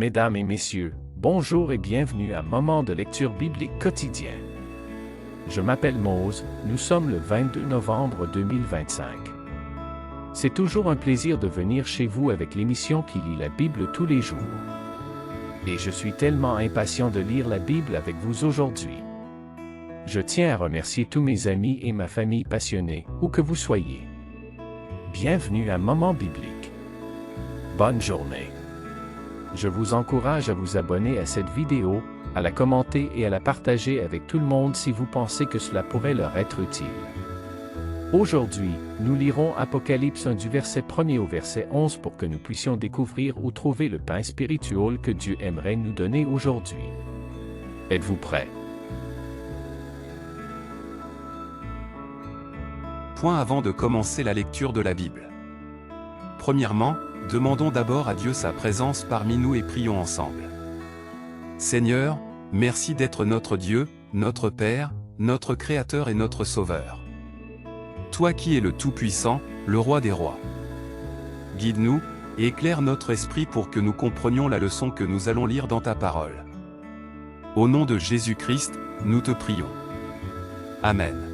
Mesdames et messieurs, bonjour et bienvenue à Moment de lecture biblique quotidien. Je m'appelle Mose, nous sommes le 22 novembre 2025. C'est toujours un plaisir de venir chez vous avec l'émission qui lit la Bible tous les jours. Et je suis tellement impatient de lire la Bible avec vous aujourd'hui. Je tiens à remercier tous mes amis et ma famille passionnés, où que vous soyez. Bienvenue à Moment biblique. Bonne journée. Je vous encourage à vous abonner à cette vidéo, à la commenter et à la partager avec tout le monde si vous pensez que cela pourrait leur être utile. Aujourd'hui, nous lirons Apocalypse 1 du verset 1er au verset 11 pour que nous puissions découvrir où trouver le pain spirituel que Dieu aimerait nous donner aujourd'hui. Êtes-vous prêts? Point avant de commencer la lecture de la Bible. Premièrement, demandons d'abord à Dieu sa présence parmi nous et prions ensemble. Seigneur, merci d'être notre Dieu, notre Père, notre Créateur et notre Sauveur. Toi qui es le Tout-Puissant, le Roi des Rois. Guide-nous, et éclaire notre esprit pour que nous comprenions la leçon que nous allons lire dans ta parole. Au nom de Jésus-Christ, nous te prions. Amen.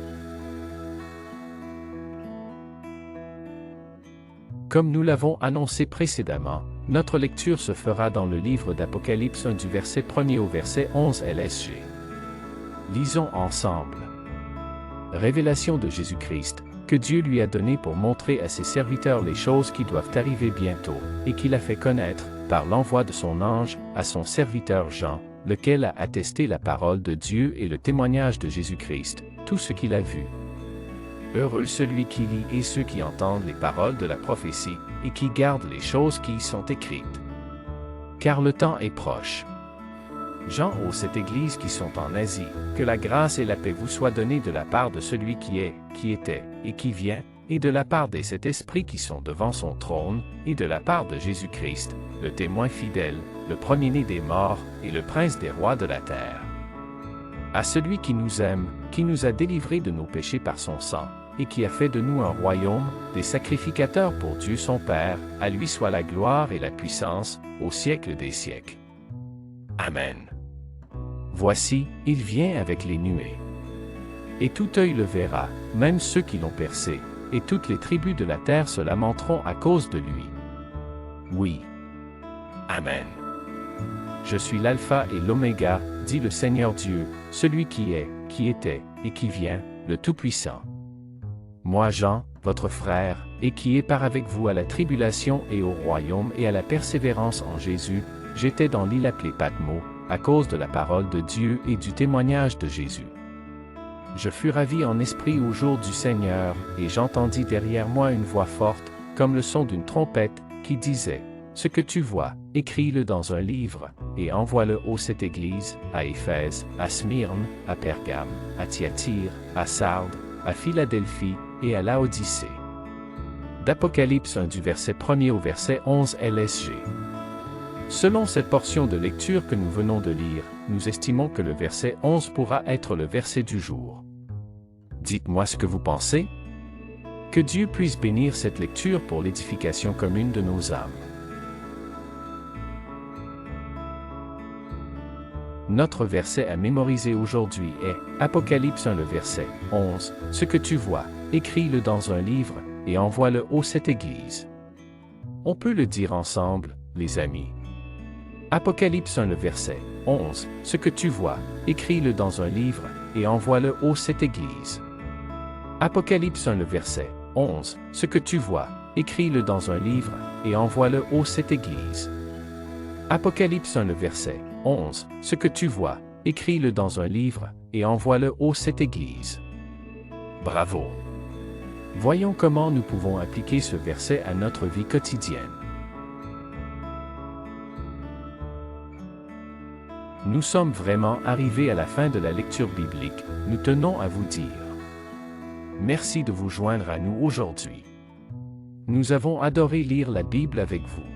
Comme nous l'avons annoncé précédemment, notre lecture se fera dans le livre d'Apocalypse 1 du verset 1er au verset 11 LSG. Lisons ensemble. Révélation de Jésus-Christ, que Dieu lui a donnée pour montrer à ses serviteurs les choses qui doivent arriver bientôt, et qu'il a fait connaître, par l'envoi de son ange, à son serviteur Jean, lequel a attesté la parole de Dieu et le témoignage de Jésus-Christ, tout ce qu'il a vu. Heureux celui qui lit et ceux qui entendent les paroles de la prophétie, et qui gardent les choses qui y sont écrites. Car le temps est proche. Jean aux sept églises qui sont en Asie, que la grâce et la paix vous soient données de la part de celui qui est, qui était, et qui vient, et de la part des sept esprits qui sont devant son trône, et de la part de Jésus-Christ, le témoin fidèle, le premier-né des morts, et le prince des rois de la terre. À celui qui nous aime, qui nous a délivrés de nos péchés par son sang, et qui a fait de nous un royaume, des sacrificateurs pour Dieu son Père, à lui soit la gloire et la puissance, au siècle des siècles. Amen. Voici, il vient avec les nuées. Et tout œil le verra, même ceux qui l'ont percé, et toutes les tribus de la terre se lamenteront à cause de lui. Oui. Amen. Je suis l'Alpha et l'Oméga, dit le Seigneur Dieu, celui qui est, qui était, et qui vient, le Tout-Puissant. Moi Jean, votre frère, et qui est part avec vous à la tribulation et au royaume et à la persévérance en Jésus, j'étais dans l'île appelée Patmos, à cause de la parole de Dieu et du témoignage de Jésus. Je fus ravi en esprit au jour du Seigneur, et j'entendis derrière moi une voix forte, comme le son d'une trompette, qui disait, « Ce que tu vois, écris-le dans un livre, et envoie-le aux sept églises, à Éphèse, à Smyrne, à Pergame, à Thyatire, à Sardes, à Philadelphie, et à Laodicée. » D'Apocalypse 1 du verset 1er au verset 11 LSG. Selon cette portion de lecture que nous venons de lire, nous estimons que le verset 11 pourra être le verset du jour. Dites-moi ce que vous pensez. Que Dieu puisse bénir cette lecture pour l'édification commune de nos âmes. Notre verset à mémoriser aujourd'hui est Apocalypse 1 le verset 11. Ce que tu vois, écris-le dans un livre, et envoie-le aux sept églises. On peut le dire ensemble, les amis. Apocalypse 1 le verset 11. Ce que tu vois, écris-le dans un livre, et envoie-le aux sept églises. Apocalypse 1 le verset 11. Ce que tu vois, écris-le dans un livre, et envoie-le aux sept églises. Apocalypse 1 le verset 11. Ce que tu vois, écris-le dans un livre, et envoie-le aux sept églises. Bravo! Voyons comment nous pouvons appliquer ce verset à notre vie quotidienne. Nous sommes vraiment arrivés à la fin de la lecture biblique, nous tenons à vous dire. Merci de vous joindre à nous aujourd'hui. Nous avons adoré lire la Bible avec vous.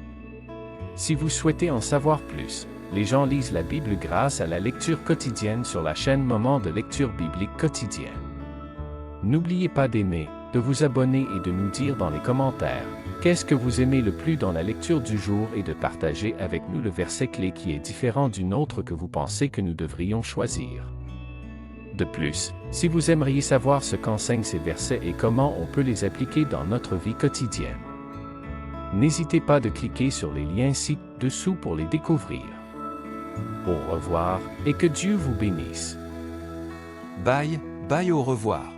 Si vous souhaitez en savoir plus, les gens lisent la Bible grâce à la lecture quotidienne sur la chaîne Moment de lecture biblique quotidienne. N'oubliez pas d'aimer, de vous abonner et de nous dire dans les commentaires qu'est-ce que vous aimez le plus dans la lecture du jour et de partager avec nous le verset clé qui est différent d'une autre que vous pensez que nous devrions choisir. De plus, si vous aimeriez savoir ce qu'enseignent ces versets et comment on peut les appliquer dans notre vie quotidienne, n'hésitez pas de cliquer sur les liens ci-dessous pour les découvrir. Au revoir et que Dieu vous bénisse. Bye, bye, au revoir.